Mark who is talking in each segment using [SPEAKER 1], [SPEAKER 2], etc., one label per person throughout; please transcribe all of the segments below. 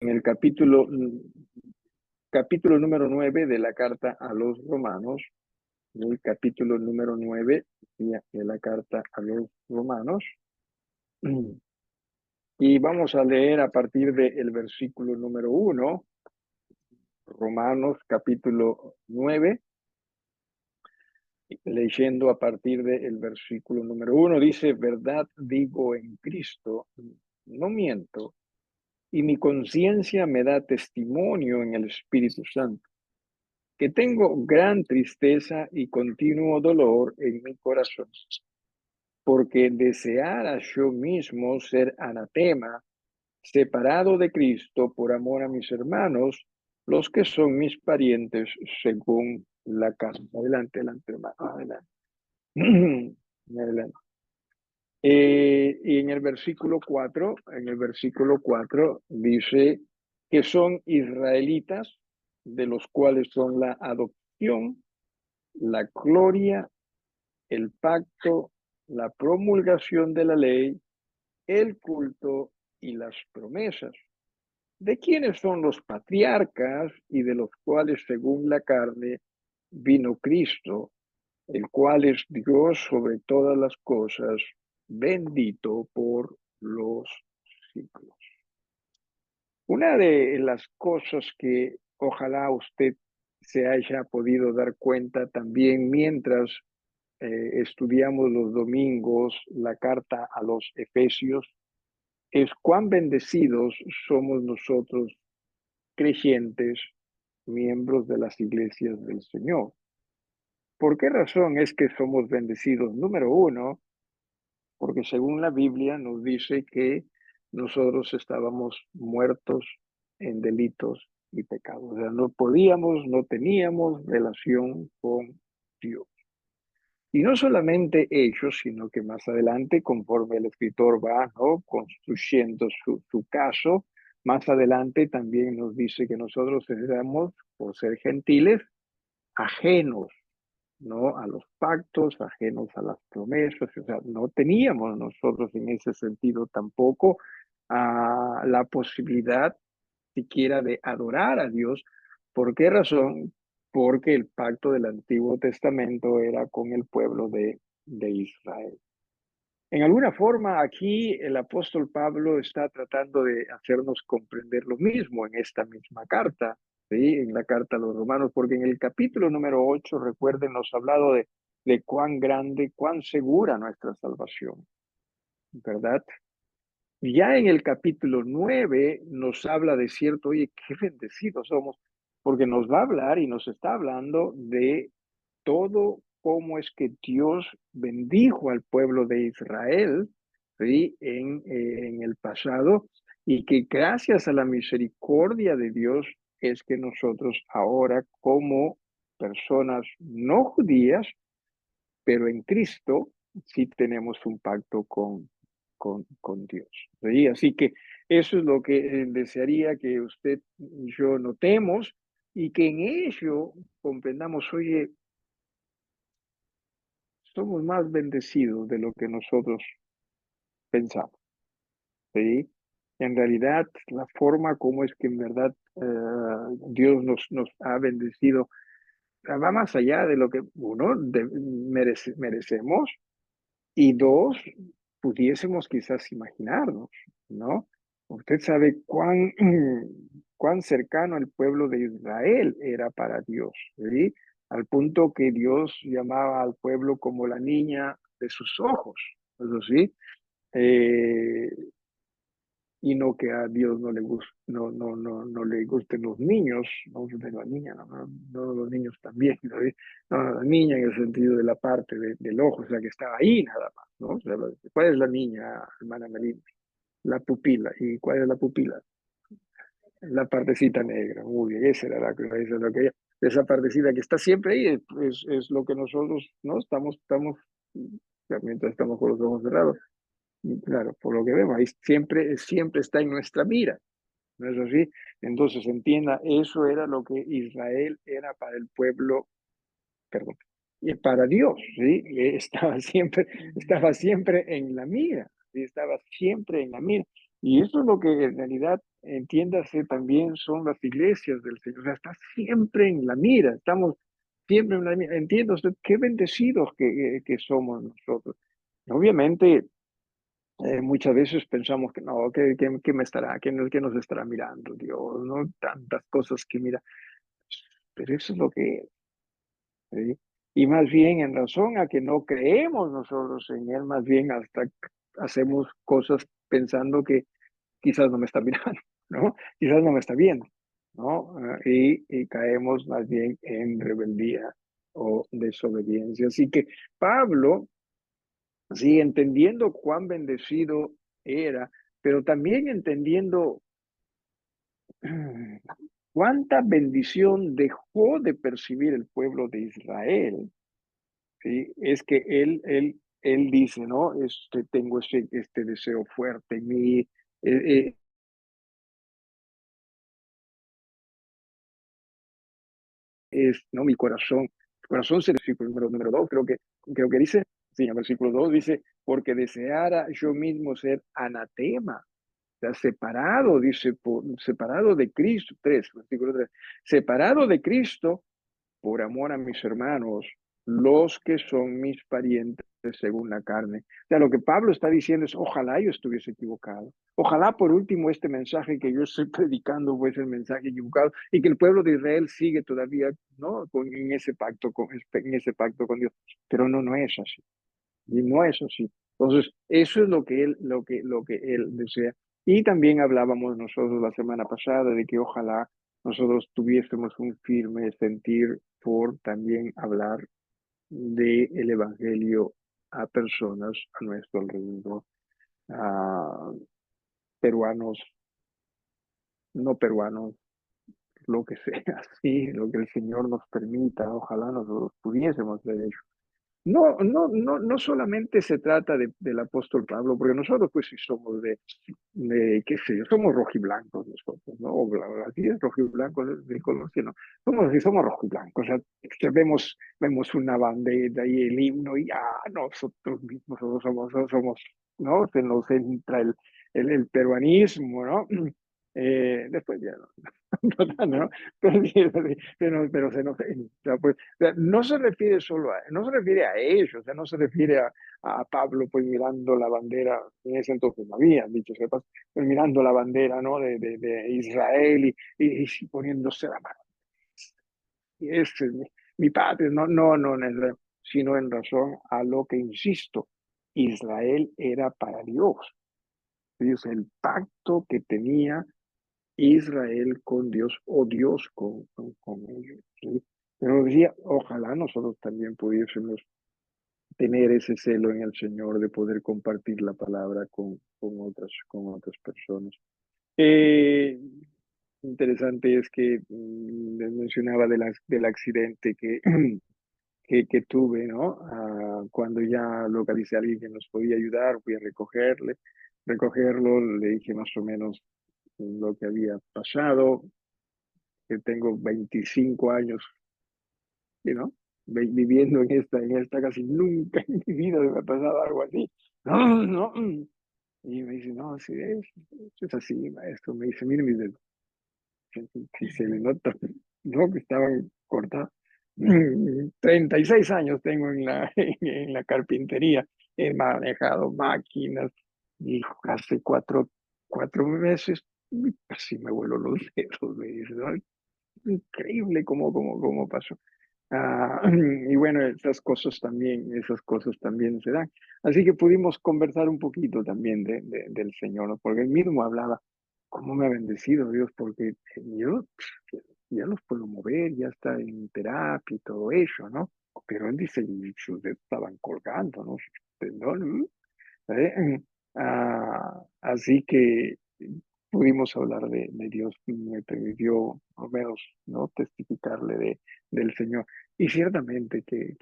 [SPEAKER 1] el capítulo número 9 de la carta a los romanos, el capítulo número 9 de la carta a los romanos, y vamos a leer a partir del versículo número 1, Romanos capítulo 9, leyendo a partir del versículo número 1, dice: verdad digo en Cristo, no miento, y mi conciencia me da testimonio en el Espíritu Santo, que tengo gran tristeza y continuo dolor en mi corazón, porque deseara yo mismo ser anatema, separado de Cristo por amor a mis hermanos, los que son mis parientes según la carne. Adelante, adelante, hermano, adelante. Adelante. Y en el versículo 4 dice que son israelitas, de los cuales son la adopción, la gloria, el pacto, la promulgación de la ley, el culto y las promesas, de quienes son los patriarcas y de los cuales según la carne vino Cristo, el cual es Dios sobre todas las cosas, bendito por los siglos. Una de las cosas que ojalá usted se haya podido dar cuenta también mientras estudiamos los domingos la carta a los Efesios, es cuán bendecidos somos nosotros creyentes, miembros de las iglesias del Señor. ¿Por qué razón es que somos bendecidos? Número uno, porque según la Biblia nos dice que nosotros estábamos muertos en delitos y pecados. O sea, no podíamos, no teníamos relación con Dios. Y no solamente ellos, sino que más adelante, conforme el escritor va, ¿no?, construyendo su caso, más adelante también nos dice que nosotros éramos, por ser gentiles, ajenos, ¿no?, a los pactos, ajenos a las promesas. O sea, no teníamos nosotros en ese sentido tampoco la posibilidad siquiera de adorar a Dios. ¿Por qué razón? Porque el pacto del Antiguo Testamento era con el pueblo de Israel. En alguna forma, aquí el apóstol Pablo está tratando de hacernos comprender lo mismo en esta misma carta, ¿sí?, en la carta a los romanos, porque en el capítulo número 8, recuerden, nos ha hablado de cuán grande, cuán segura nuestra salvación, ¿verdad? Y ya en el capítulo 9 nos habla de cierto, oye, qué bendecidos somos, porque nos va a hablar y nos está hablando de todo cómo es que Dios bendijo al pueblo de Israel, ¿sí?, en el pasado, y que gracias a la misericordia de Dios es que nosotros ahora, como personas no judías, pero en Cristo, sí tenemos un pacto con Dios, ¿sí? Así que eso es lo que desearía que usted y yo notemos, y que en ello comprendamos, oye, somos más bendecidos de lo que nosotros pensamos, ¿sí? En realidad, la forma como es que en verdad Dios nos ha bendecido va más allá de lo que uno merecemos, y dos, pudiésemos quizás imaginarnos, ¿no? Usted sabe cuán cercano el pueblo de Israel era para Dios, ¿sí? Al punto que Dios llamaba al pueblo como la niña de sus ojos, eso sí, eh, y no que a Dios no le no le gusten los niños, no de la niña, no, los niños también, ¿no? No, la niña en el sentido de la parte del ojo, o sea, que estaba ahí nada más, ¿no? O sea, ¿cuál es la niña, hermana Melina? La pupila. ¿Y cuál es la pupila? La partecita negra. Muy bien, esa era esa es lo que esa partecita que está siempre ahí, es lo que nosotros, ¿no? Estamos, mientras estamos con los ojos cerrados, y claro, por lo que vemos, ahí siempre está en nuestra mira, ¿no es así? Entonces, entienda, eso era lo que Israel era para el pueblo, perdón, y para Dios, ¿sí? Estaba siempre en la mira, ¿sí? Estaba siempre en la mira. Y eso es lo que en realidad entiéndase, también son las iglesias del Señor. O sea, está siempre en la mira, estamos siempre en la mira. Entienda usted qué bendecidos que somos nosotros. Obviamente, muchas veces pensamos que no, que me estará, que nos estará mirando Dios, ¿no? Tantas cosas que mira. Pero eso es lo que es, ¿sí? Y más bien en razón a que no creemos nosotros en Él, más bien hasta hacemos cosas pensando que quizás no me está mirando, ¿no? Quizás no me está viendo, ¿no? Y caemos más bien en rebeldía o desobediencia. Así que Pablo, sí, entendiendo cuán bendecido era, pero también entendiendo cuánta bendición dejó de percibir el pueblo de Israel, ¿sí? Es que él dice, ¿no? Tengo este deseo fuerte en mí, ¿no? Mi corazón se versículo número 2, creo que dice, sí, el versículo 2 dice, porque deseara yo mismo ser anatema, o sea, separado, dice, separado de Cristo, 3, versículo 3, separado de Cristo por amor a mis hermanos, los que son mis parientes según la carne. O sea, lo que Pablo está diciendo es, ojalá yo estuviese equivocado. Ojalá por último este mensaje que yo estoy predicando fuese el mensaje equivocado y que el pueblo de Israel sigue todavía, ¿no? En ese pacto con Dios. Pero no, no es así. Y no es así. Entonces, eso es lo que él desea. Y también hablábamos nosotros la semana pasada de que ojalá nosotros tuviésemos un firme sentir por también hablar del Evangelio a personas a nuestro alrededor, a peruanos, no peruanos, lo que sea, sí, lo que el Señor nos permita, ojalá nosotros pudiésemos ver eso. No, no, no, no solamente se trata del apóstol Pablo, porque nosotros pues sí somos qué sé yo, somos rojiblancos nosotros, ¿no? Aquí es rojiblancos del color, que no. Somos rojiblancos, o sea, vemos una bandera y el himno y nosotros mismos somos, ¿no? Se nos entra el peruanismo, ¿no? Después ya no, ¿no? Pero se nos entra, pues, o sea, no se refiere no se refiere a ellos, o sea, no se refiere a Pablo, pues mirando la bandera, en ese entonces no había, dicho sea paso, pues mirando la bandera, ¿no? De Israel y poniéndose la mano. Y este es mi patria, no, no, no, sino en razón a lo que insisto, Israel era para Dios. Dios, el pacto que tenía Israel con Dios o Dios con ellos. ¿Sí? Pero decía, ojalá nosotros también pudiésemos tener ese celo en el Señor de poder compartir la palabra con otras personas. Eh, Interesante es que les mencionaba del accidente que tuve, ¿no? Cuando ya localicé a alguien que nos podía ayudar, fui a recogerlo, le dije más o menos lo que había pasado, que tengo 25 años, ¿no? Viviendo en esta casi nunca en mi vida me ha pasado algo así. No, no. Y me dice, no, sí, es así, maestro. Me dice, mire mis dedos, si se le nota, no, que estaban cortados. 36 años tengo en la carpintería, he manejado máquinas y hace cuatro meses casi me vuelo los dedos, me dice, ¿no? Increíble cómo pasó. Y bueno, esas cosas también se dan. Así que pudimos conversar un poquito también del Señor, ¿no? Porque él mismo hablaba, cómo me ha bendecido Dios, porque yo ya los puedo mover, ya está en terapia y todo eso, ¿no? Pero él dice, y sus dedos estaban colgando, ¿no? Sus tendones, ¿eh? Así que pudimos hablar de Dios, me permitió al menos, ¿no? Testificarle del Señor. Y ciertamente que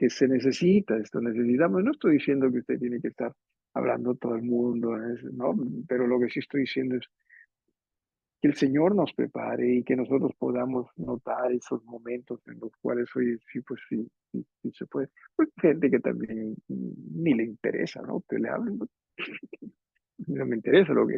[SPEAKER 1] se necesita esto, necesitamos, no estoy diciendo que usted tiene que estar hablando a todo el mundo, ¿no? Pero lo que sí estoy diciendo es que el Señor nos prepare y que nosotros podamos notar esos momentos en los cuales, oye, sí, pues sí, sí, sí se puede. Pues hay gente que también ni le interesa, ¿no? Que le hablen, ¿no? no me interesa lo que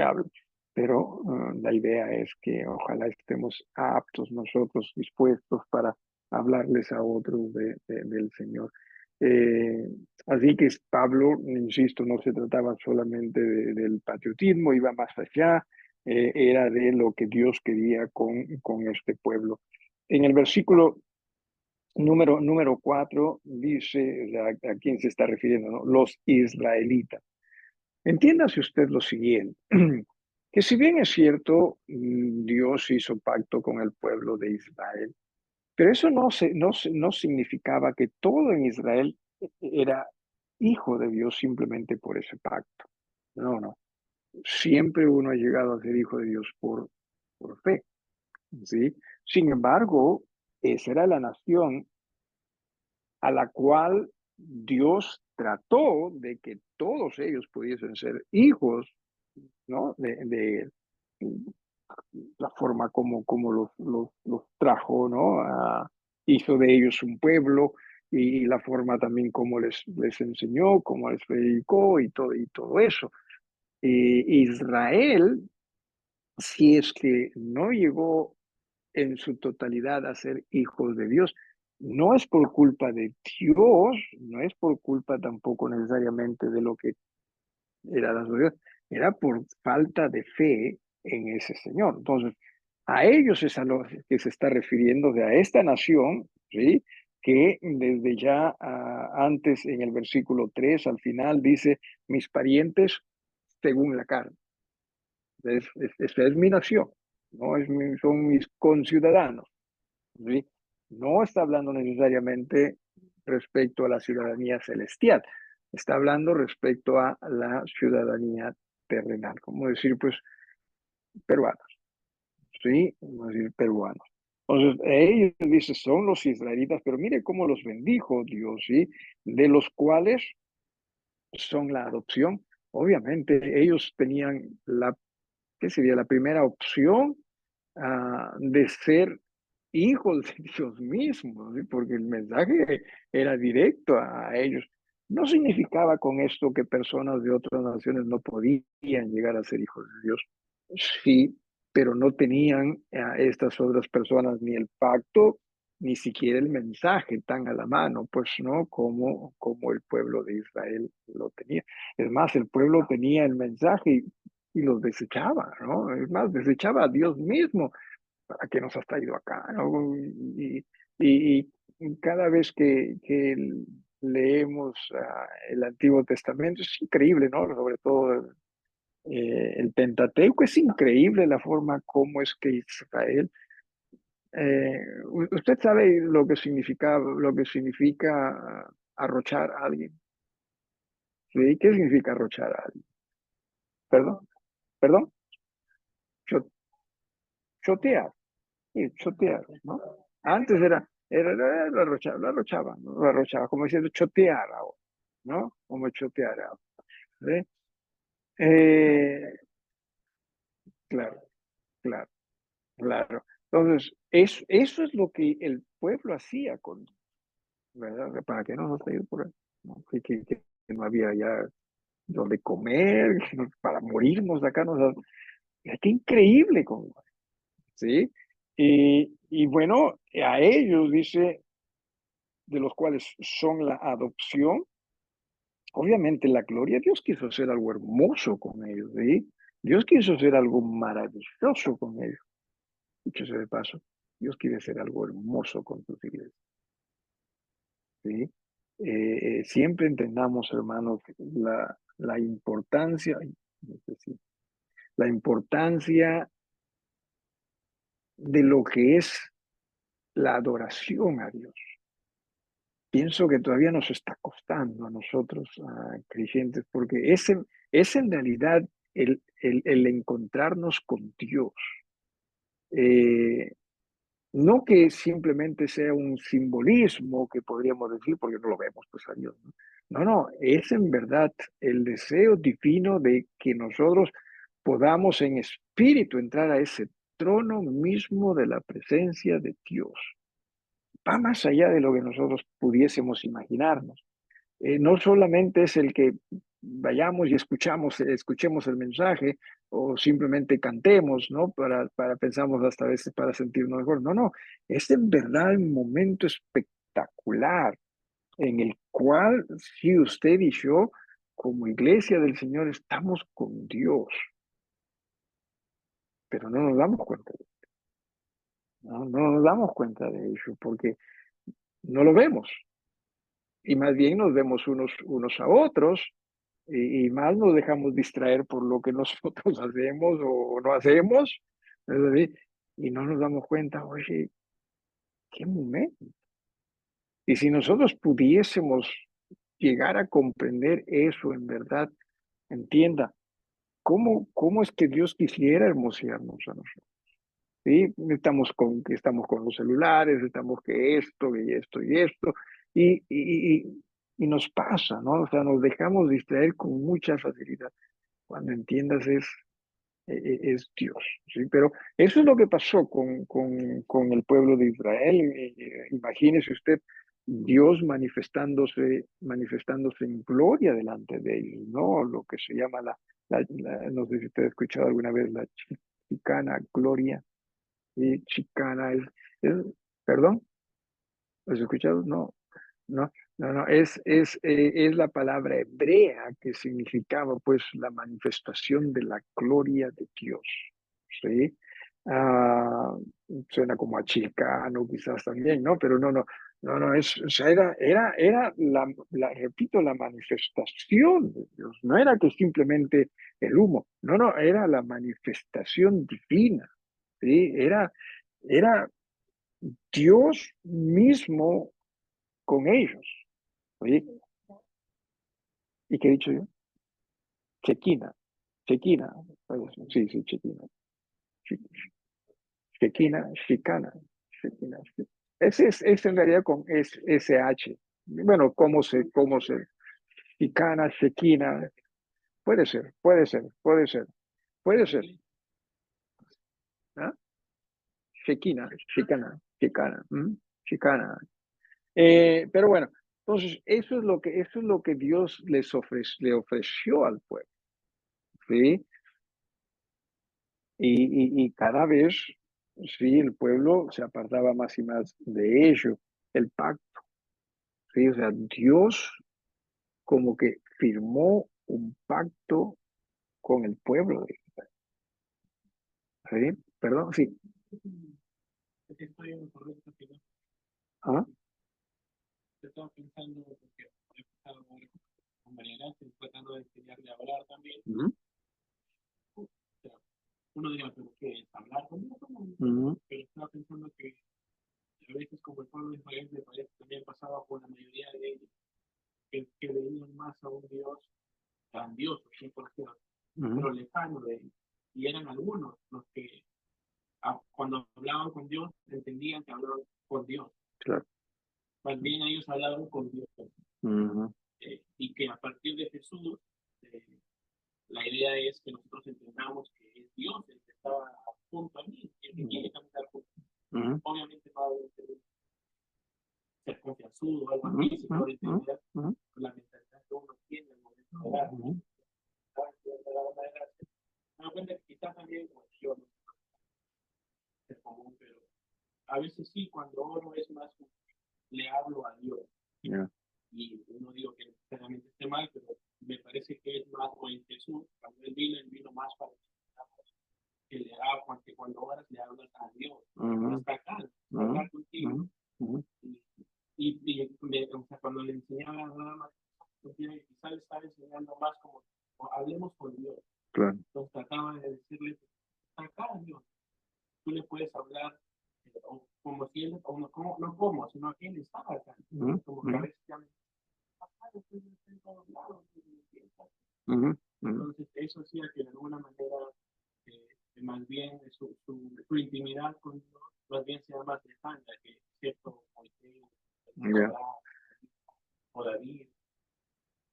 [SPEAKER 1] hablo, pero la idea es que ojalá estemos aptos nosotros, dispuestos para hablarles a otros del Señor. Eh, Así que Pablo, insisto, no se trataba solamente del patriotismo, iba más allá, era de lo que Dios quería con este pueblo. En el versículo número 4 dice a quién se está refiriendo, ¿no? Los israelitas. Entiéndase usted lo siguiente, que si bien es cierto, Dios hizo pacto con el pueblo de Israel, pero eso no significaba que todo en Israel era hijo de Dios simplemente por ese pacto. No, no. Siempre uno ha llegado a ser hijo de Dios por fe, ¿sí? Sin embargo, esa era la nación a la cual Dios trató de que todos ellos pudiesen ser hijos, ¿no? De la forma como los trajo, ¿no? Hizo de ellos un pueblo y la forma también como les enseñó, como les predicó y todo eso. Israel, si es que no llegó en su totalidad a ser hijos de Dios, no es por culpa de Dios, no es por culpa tampoco necesariamente de lo que era la sociedad, era por falta de fe en ese Señor. Entonces, a ellos es a los que se está refiriendo, de a esta nación, ¿sí? Que desde ya antes en el versículo 3 al final dice, mis parientes según la carne. Esta es mi nación, ¿no? Son mis conciudadanos, ¿sí? No está hablando necesariamente respecto a la ciudadanía celestial, está hablando respecto a la ciudadanía terrenal, como decir, pues, peruanos, ¿sí? Como decir, peruanos. Entonces, ellos dicen, son los israelitas, pero mire cómo los bendijo Dios, ¿sí? De los cuales son la adopción. Obviamente, ellos tenían ¿qué sería? La primera opción de ser hijos de Dios mismo, ¿sí? Porque el mensaje era directo a ellos. No significaba con esto que personas de otras naciones no podían llegar a ser hijos de Dios. Sí, pero no tenían a estas otras personas ni el pacto, ni siquiera el mensaje tan a la mano, pues no como el pueblo de Israel lo tenía. Es más, el pueblo tenía el mensaje y los desechaba, ¿no? Es más, desechaba a Dios mismo. ¿Para qué nos has traído acá? ¿No? Y cada vez que leemos el Antiguo Testamento, es increíble, ¿no? Sobre todo el Pentateuco, es increíble la forma como es que Israel. ¿Usted sabe lo que significa arrochar a alguien? ¿Sí? ¿Qué significa arrochar a alguien? ¿Perdón? ¿Perdón? Cho- Chotear. Sí, chotear, ¿no? Antes lo arrochaba, ¿no? Lo arrochaba, como diciendo chotear ahora, ¿no? Como chotear ahora, ¿sí? Eh, claro, claro, claro. Entonces, eso es lo que el pueblo hacía con, ¿verdad? Para que no nos ido por ahí, ¿no? Que no había ya donde comer, para morirnos de acá, qué increíble, ¿sí? Y bueno, a ellos dice, de los cuales son la adopción. Obviamente la gloria, Dios quiso hacer algo hermoso con ellos, ¿sí? Dios quiso hacer algo maravilloso con ellos. Dicho sea de paso, Dios quiere hacer algo hermoso con sus iglesias, ¿sí? Siempre entendamos, hermanos, la importancia, ay, no sé si- la importancia de lo que es la adoración a Dios. Pienso que todavía nos está costando a nosotros, creyentes, porque es en realidad el encontrarnos con Dios. Eh, no que simplemente sea un simbolismo que podríamos decir, porque no lo vemos, pues a Dios, ¿no? No, no, es en verdad el deseo divino de que nosotros podamos en espíritu entrar a ese trono mismo de la presencia de Dios. Va más allá de lo que nosotros pudiésemos imaginarnos. No solamente es el que vayamos y escuchemos el mensaje o simplemente cantemos, ¿no? Pensamos hasta a veces para sentirnos mejor. No, no, es en verdad un momento espectacular en el cual si usted y yo, como iglesia del Señor, estamos con Dios, pero no nos damos cuenta de eso, ¿no? No nos damos cuenta de ello porque no lo vemos y más bien nos vemos unos a otros y más nos dejamos distraer por lo que nosotros hacemos o no hacemos, ¿verdad? Y no nos damos cuenta, oye, qué momento. Y si nosotros pudiésemos llegar a comprender eso en verdad, entienda, ¿cómo es que Dios quisiera hermosearnos a nosotros? ¿Sí? Estamos con los celulares, estamos que esto y esto y esto, y, y, y, y nos pasa, ¿no? O sea, nos dejamos distraer con mucha facilidad. Cuando entiendas es Dios, ¿sí? Pero eso es lo que pasó con el pueblo de Israel. Imagínese usted Dios manifestándose en gloria delante de ellos, ¿no? Lo que se llama no sé si usted ha escuchado alguna vez la chicana gloria, ¿sí? Chicana es, perdón, ¿lo has escuchado? No, no, no, no, es la palabra hebrea que significaba pues la manifestación de la gloria de Dios, ¿sí? Ah, suena como a chilcano quizás también, ¿no? Pero no, no, no, no, o sea, era repito, la manifestación de Dios, no era que simplemente el humo, no, no, era la manifestación divina, ¿sí? Era Dios mismo con ellos. Oye, ¿y qué he dicho yo? Chequina, chequina. Sí, sí, chequina. Chequina, chicana, chequina. Es en realidad con SH. Bueno, chicana, chequina. Puede ser, puede ser, puede ser, puede ser. ¿Ah? Chequina, chicana, chicana, chicana. Pero bueno, entonces eso es lo que Dios le ofreció al pueblo, ¿sí? Y cada vez, sí, el pueblo se apartaba más y más de ello, el pacto, sí, o sea, Dios como que firmó un pacto con el pueblo de Israel, ¿sí? Perdón, sí.
[SPEAKER 2] Estoy en lo correcto, que no
[SPEAKER 1] ¿Ah?
[SPEAKER 2] estaba pensando, porque he estado con María Gracia, tratando de enseñarle a hablar también.
[SPEAKER 1] Ujú,
[SPEAKER 2] O sea, uno diría, ¿pero qué es hablar?
[SPEAKER 1] ujú,
[SPEAKER 2] Pero estaba pensando que a veces, como el pueblo de Israel, me parece que también pasaba con la mayoría de ellos, que veían más a un Dios grandioso, 100%,
[SPEAKER 1] ujú,
[SPEAKER 2] pero lejano de ellos. Y eran algunos los que, cuando hablaban con Dios, entendían que hablaban con Dios.
[SPEAKER 1] claro.
[SPEAKER 2] Más bien ellos hablaban con Dios.
[SPEAKER 1] Ujú,
[SPEAKER 2] Y que a partir de Jesús, eh, la idea es que nosotros entendamos que es Dios el que estaba junto a mí, el que quiere caminar junto a mí.
[SPEAKER 1] ujú,
[SPEAKER 2] Obviamente no debe ser confianzudo o algo
[SPEAKER 1] ujú,
[SPEAKER 2] así, sino de
[SPEAKER 1] ujú,
[SPEAKER 2] entender
[SPEAKER 1] ujú,
[SPEAKER 2] la mentalidad que uno tiene al momento de orar.
[SPEAKER 1] ujú,
[SPEAKER 2] Me doy cuenta que quizás también, como yo, no es común, pero a veces sí, cuando oro es más, le hablo a Dios.
[SPEAKER 1] ya,
[SPEAKER 2] Y no digo que necesariamente esté mal, pero me parece que es más como en Jesús, cuando él vino más para que le hablas, que cuando oras le hablas a Dios, no
[SPEAKER 1] ujú,
[SPEAKER 2] está acá, está
[SPEAKER 1] ujú,
[SPEAKER 2] acá contigo.
[SPEAKER 1] ujú, ujú,
[SPEAKER 2] O sea, cuando le enseñaba nada más, quizás le estaba enseñando más como, hablemos con Dios.
[SPEAKER 1] claro.
[SPEAKER 2] Entonces trataba de decirle, está acá Dios, tú le puedes hablar, o como si él, o no como, sino que él estaba acá.
[SPEAKER 1] Ujú,
[SPEAKER 2] Como que a
[SPEAKER 1] ujú,
[SPEAKER 2] veces ya me acá, después en todos lados,
[SPEAKER 1] ujú, ujú,
[SPEAKER 2] entonces eso hacía que de alguna manera más bien su intimidad con Dios más bien sea más lejana que cierto Moisés,
[SPEAKER 1] ya.
[SPEAKER 2] o David.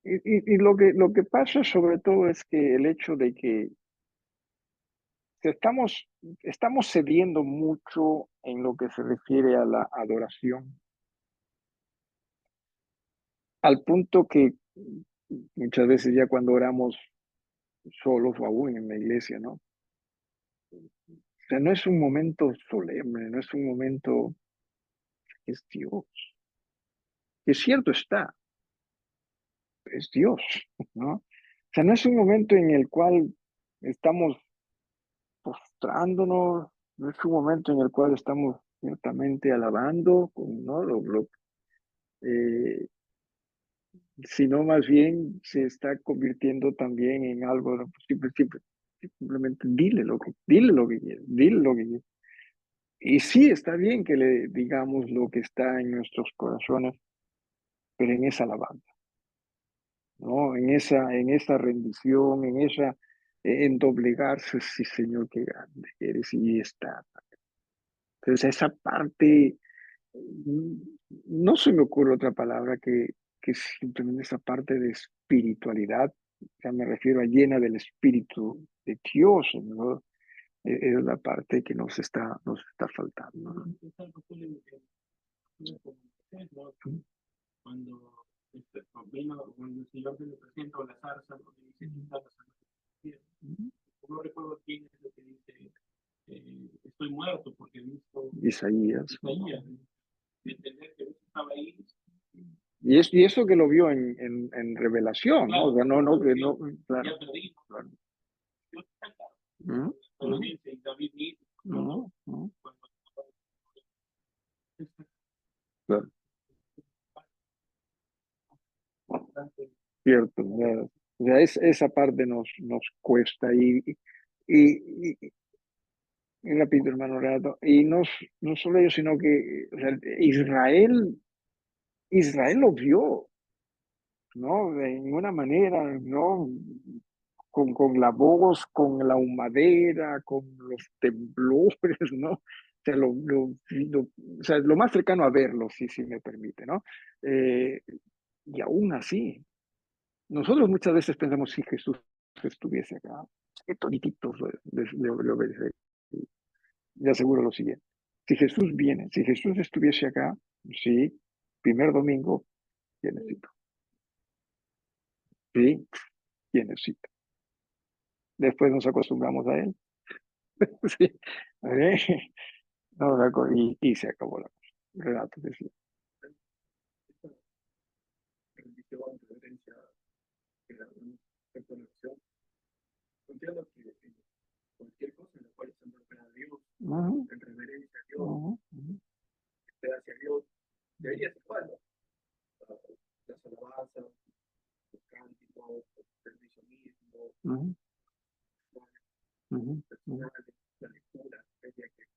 [SPEAKER 1] Y lo que pasa sobre todo es que el hecho de que estamos cediendo mucho en lo que se refiere a la adoración, al punto que muchas veces ya cuando oramos solos o aún en la iglesia, ¿no? O sea, no es un momento solemne, no es un momento, es Dios. Que cierto está, es Dios, ¿no? O sea, no es un momento en el cual estamos postrándonos, no es un momento en el cual estamos ciertamente alabando, ¿no? Eh, sino más bien se está convirtiendo también en algo, ¿no? Pues simplemente dile lo que quieres, dile lo que quieres. Y sí, está bien que le digamos lo que está en nuestros corazones, pero en esa alabanza, ¿no? En esa rendición, en doblegarse, sí, Señor, qué grande eres, y está. Entonces, esa parte, mm, no se me ocurre otra palabra que simplemente esa parte de espiritualidad, ya me refiero a llena del Espíritu de Dios, ¿no? Es la parte que nos está faltando, ¿no?
[SPEAKER 2] Es algo que ¿no? Cuando, cuando el Señor se le presenta a la zarza, ¿no? Le dice, "Aquí está la zarza que quieres". No recuerdo quién es lo que dice, estoy muerto porque he visto
[SPEAKER 1] Isaías.
[SPEAKER 2] Isaías, de entender que Dios estaba ahí.
[SPEAKER 1] Y eso que lo vio en Revelación, ¿no?
[SPEAKER 2] Claro,
[SPEAKER 1] O sea, no, que no, claro,
[SPEAKER 2] ya perdí,
[SPEAKER 1] claro.
[SPEAKER 2] Dios está acá.
[SPEAKER 1] Ujú, ujú,
[SPEAKER 2] Obviamente, y David mismo,
[SPEAKER 1] ujú, ujú,
[SPEAKER 2] cuando
[SPEAKER 1] claro,
[SPEAKER 2] bastante,
[SPEAKER 1] cierto. O sea, esa parte nos cuesta y, y repito, hermano Renato, y no solo ellos, sino que o sea, Israel lo vio, ¿no? De ninguna manera, ¿no? Con la voz, con la humadera, con los temblores, ¿no? O sea, o sea, lo más cercano a verlo, si me permite, ¿no? Eh, y aún así, nosotros muchas veces pensamos si Jesús estuviese acá, qué todititos le obedecerían. Le aseguro lo siguiente, si Jesús viene, si Jesús estuviese acá, sí, primer domingo, tiene cita, sí, tiene cita. Después nos acostumbramos a él, sí, no, y se acabó la cosa. Renato decía.
[SPEAKER 2] rendición, reverencia, reconexión. Entiendo que cualquier cosa en la cual se entrega a Dios,
[SPEAKER 1] Ujú,
[SPEAKER 2] en reverencia a Dios,
[SPEAKER 1] ujú, ujú,
[SPEAKER 2] hacia Dios, debería ser igual, ¿no? Las alabanzas, los cánticos, el servicio mismo,
[SPEAKER 1] ujú, ujú, ujú.
[SPEAKER 2] personales, la lectura, debería que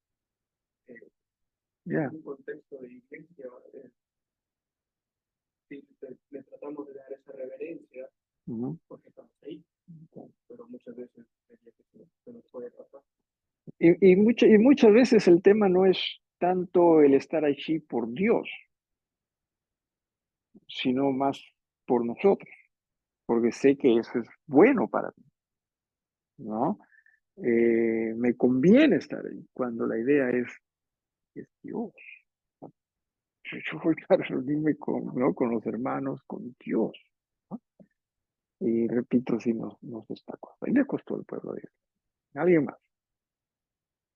[SPEAKER 1] Ya,
[SPEAKER 2] en un contexto de iglesia, sí, le tratamos de dar esa reverencia
[SPEAKER 1] ujú.
[SPEAKER 2] porque estamos ahí, pero muchas veces debería que se nos puede pasar.
[SPEAKER 1] Y muchas veces el tema no es tanto el estar allí por Dios, sino más por nosotros, porque sé que eso es bueno para mí, ¿no? Me conviene estar ahí, cuando la idea es Dios. Yo voy para reunirme ¿no? con los hermanos, con Dios, ¿no? Y repito, si nos está costando. Y le costó al pueblo de Dios. Alguien más,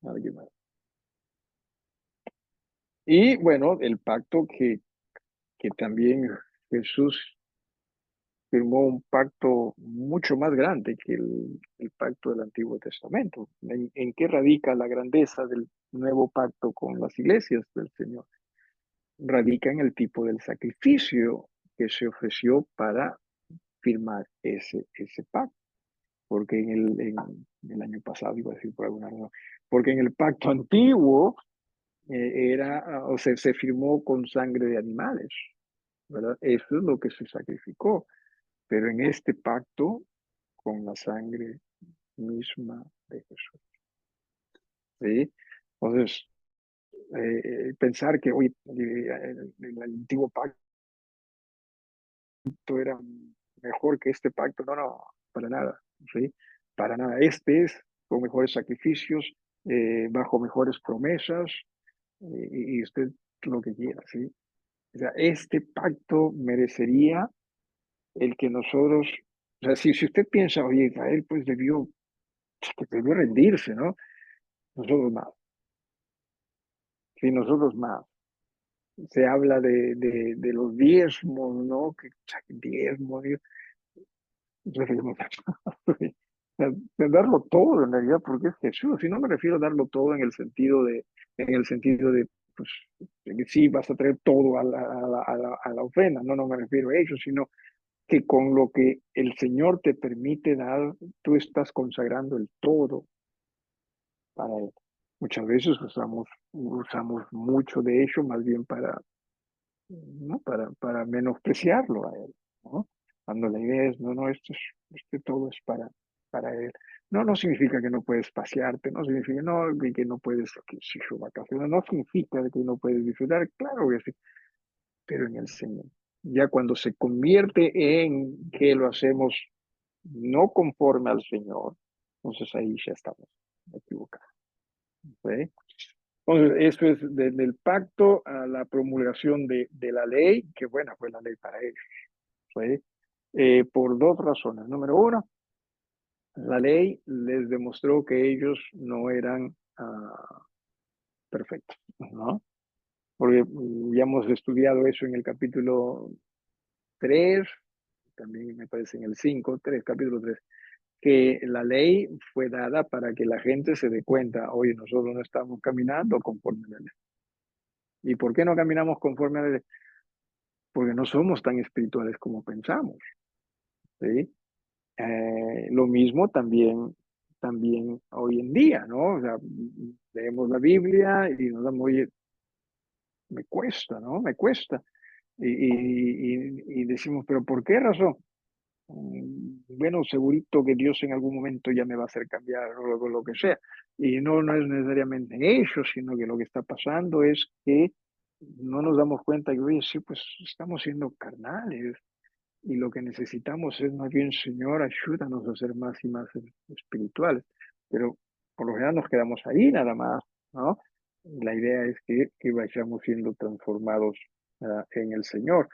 [SPEAKER 1] alguien más. Y bueno, el pacto que también Jesús firmó, un pacto mucho más grande que el pacto del Antiguo Testamento. En qué radica la grandeza del nuevo pacto con las iglesias del Señor? Radica en el tipo del sacrificio que se ofreció para firmar ese pacto. Porque en el año pasado, iba a decir por alguna razón, porque en el pacto antiguo o sea, se firmó con sangre de animales, ¿verdad? Eso es lo que se sacrificó, pero en este pacto, con la sangre misma de Jesús, ¿sí? Entonces, pensar que hoy el antiguo pacto era mejor que este pacto, no, no, para nada, ¿sí? Para nada. Este es con mejores sacrificios, bajo mejores promesas, y usted lo que quiera, ¿sí? O sea, este pacto merecería el que nosotros, o sea, si usted piensa, oye, Israel pues debió rendirse, ¿no? Nosotros más, sí, nosotros más. Se habla de los diezmos, ¿no? Que diezmos, referimos de darlo todo en realidad, porque es Jesús. Y no me refiero a darlo todo en el sentido de, pues, de que sí vas a traer todo a la ofrenda. No, no me refiero a eso, sino que con lo que el Señor te permite dar, tú estás consagrando el todo para Él. Muchas veces usamos mucho de eso más bien ¿no? Para menospreciarlo a Él, ¿no? Cuando la idea es, no, no, esto todo es para Él. No, no significa que no puedes pasearte, no significa que no puedes, que si yo vacaciones, no significa que no puedes disfrutar, claro que sí, pero en el Señor. Ya cuando se convierte en que lo hacemos no conforme al Señor, entonces ahí ya estamos equivocados. ¿Sí? Entonces, eso es desde el pacto a la promulgación de la ley, que buena fue la ley para ellos. ¿Sí? Por dos razones. Número uno, la ley les demostró que ellos no eran perfectos, ¿no? Porque ya hemos estudiado eso en el capítulo 3, también me parece en el 5, 3, capítulo 3, que la ley fue dada para que la gente se dé cuenta, oye, nosotros no estamos caminando conforme a la ley. ¿Y por qué no caminamos conforme a la ley? Porque no somos tan espirituales como pensamos, ¿sí? Lo mismo también hoy en día, ¿no? O sea, leemos la Biblia y nos damos, oye, me cuesta, ¿no? Me cuesta. Y decimos, ¿pero por qué razón? Bueno, segurito que Dios en algún momento ya me va a hacer cambiar o lo que sea. Y no, no es necesariamente eso, sino que lo que está pasando es que no nos damos cuenta que, oye, sí, pues estamos siendo carnales y lo que necesitamos es más bien, Señor, ayúdanos a ser más y más espirituales. Pero por lo general nos quedamos ahí nada más, ¿no? La idea es que vayamos siendo transformados en el Señor.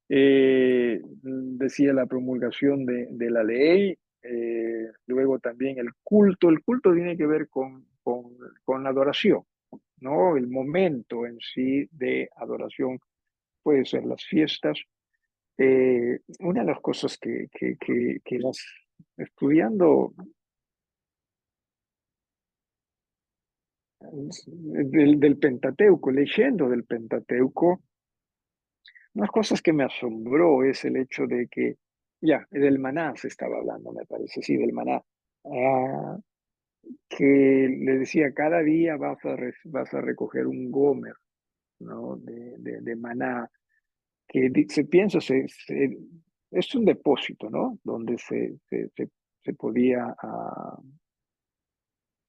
[SPEAKER 1] Decía la promulgación de la ley, luego también el culto. El culto tiene que ver con la adoración, ¿no? El momento en sí de adoración puede ser las fiestas. Una de las cosas que estudiando del Pentateuco, leyendo del Pentateuco, unas cosas que me asombró es el hecho de que, ya, del maná se estaba hablando, me parece, sí, del maná, ah, que le decía, cada día vas a recoger un gomer, ¿no? De maná, que se piensa, es un depósito, ¿no? Donde se podía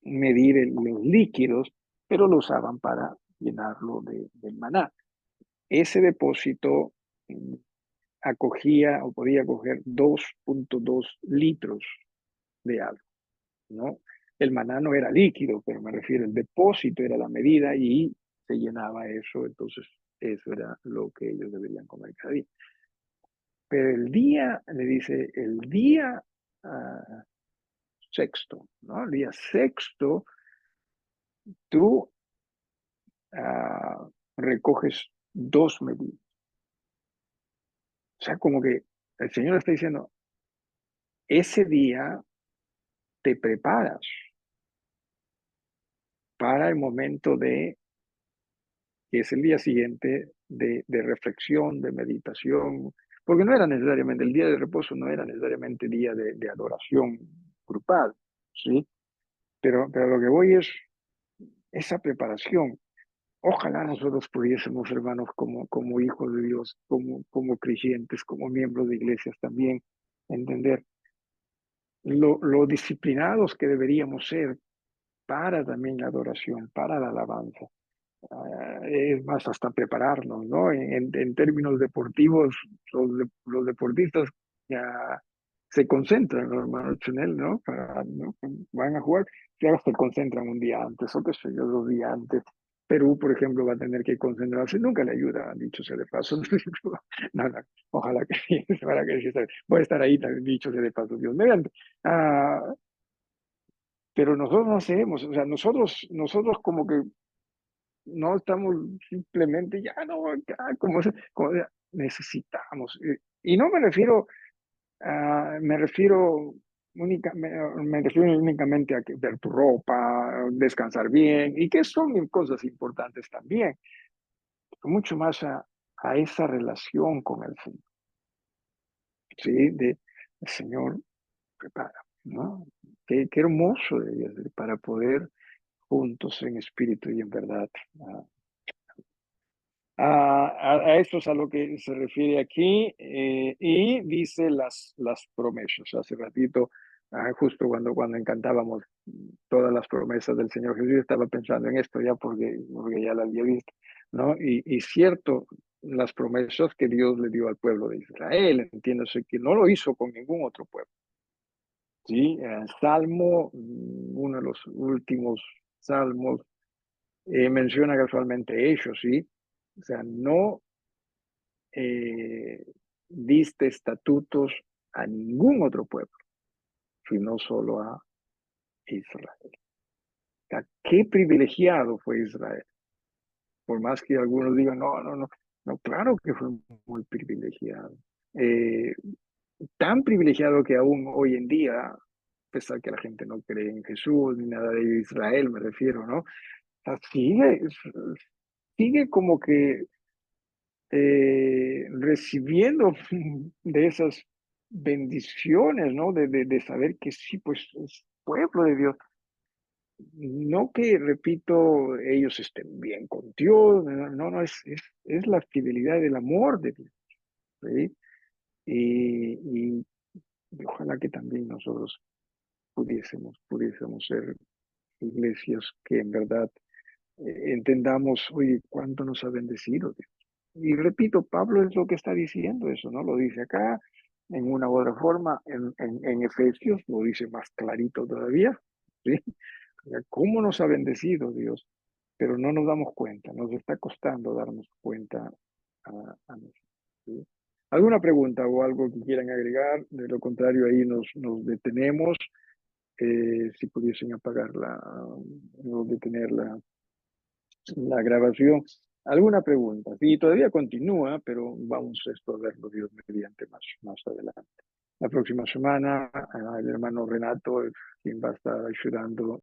[SPEAKER 1] medir los líquidos, pero lo usaban para llenarlo de maná. Ese depósito acogía o podía acoger 2.2 litros de agua, ¿no? El maná no era líquido, pero me refiero, el depósito era la medida y se llenaba eso, entonces eso era lo que ellos deberían comer cada día. Pero le dice, el día sexto, ¿no? El día sexto, tú recoges 2 medidas. O sea, como que el Señor está diciendo, ese día te preparas para el momento que es el día siguiente, de reflexión, de meditación, porque no era necesariamente, el día de reposo no era necesariamente día de adoración grupal, ¿sí? Pero lo que voy es esa preparación. Ojalá nosotros pudiésemos, hermanos, como hijos de Dios, como creyentes, como miembros de iglesias también, entender lo disciplinados que deberíamos ser para también la adoración, para la alabanza. Es más, hasta prepararnos, ¿no? En términos deportivos, los deportistas ya se concentran, ¿no, hermano Chanel, ¿no? ¿no? Van a jugar, ya se concentran un día antes, o qué sé yo, 2 días antes, Perú, por ejemplo, va a tener que concentrarse, nunca le ayuda, dicho sea de paso. No, no, ojalá que sí, ojalá que sí. Voy a estar ahí también, dicho sea de paso, Dios mediante. Ah, pero nosotros no hacemos, o sea, nosotros como que no estamos simplemente, ya no, ya, necesitamos. Y no me refiero, me refiero me refiero únicamente a ver tu ropa, descansar bien, y que son cosas importantes también, mucho más a esa relación con el Señor, ¿sí? El Señor prepara, ¿no? Qué hermoso debería ser para poder juntos en espíritu y en verdad. A esto es a lo que se refiere aquí, y dice las promesas. Hace ratito, justo cuando encantábamos todas las promesas del Señor Jesús, estaba pensando en esto ya porque ya la había visto, ¿no? Y cierto, las promesas que Dios le dio al pueblo de Israel, entiéndase que no lo hizo con ningún otro pueblo, ¿sí? El Salmo, uno de los últimos salmos, menciona casualmente ellos, ¿sí? O sea, no diste estatutos a ningún otro pueblo, sino solo a Israel. O sea, qué privilegiado fue Israel. Por más que algunos digan, no, claro que fue muy privilegiado. Eh, Tan privilegiado que aún hoy en día, a pesar que la gente no cree en Jesús ni nada de Israel, me refiero, ¿no? O sea, sigue como que recibiendo de esas bendiciones, ¿no? De saber que sí, pues es pueblo de Dios. No que, repito, ellos estén bien con Dios, no, es la fidelidad del amor de Dios, ¿sí? Y ojalá que también nosotros pudiésemos ser iglesias que en verdad entendamos, oye, cuánto nos ha bendecido Dios. Y repito, Pablo es lo que está diciendo eso, ¿no? Lo dice acá, en una u otra forma, en Efesios, lo dice más clarito todavía, ¿sí? O sea, ¿cómo nos ha bendecido Dios? Pero no nos damos cuenta, nos está costando darnos cuenta a nosotros, ¿sí? ¿Alguna pregunta o algo que quieran agregar? De lo contrario, ahí nos detenemos. Si pudiesen apagar o detener la grabación. ¿Alguna pregunta? Sí, todavía continúa, pero vamos a explorarlo Dios mediante más adelante. La próxima semana, el hermano Renato es quien va a estar ayudando